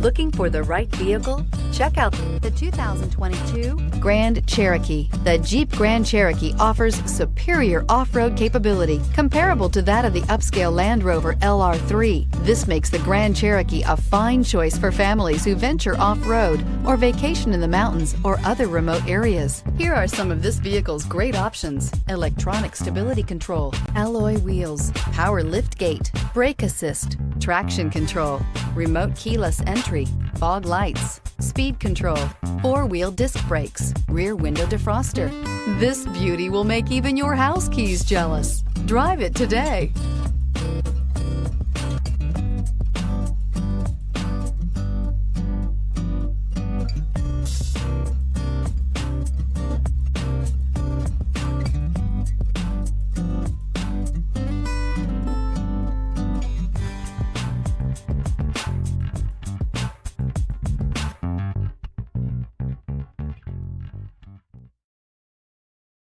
Looking for the right vehicle? Check out the 2022 Grand Cherokee. The Jeep Grand Cherokee offers superior off-road capability comparable to that of the upscale Land Rover LR3. This makes the Grand Cherokee a fine choice for families who venture off-road or vacation in the mountains or other remote areas. Here are some of this vehicle's great options: electronic stability control, alloy wheels, power liftgate, brake assist, traction control, remote keyless entry, fog lights, speed control, four-wheel disc brakes, rear window defroster. This beauty will make even your house keys jealous. Drive it today.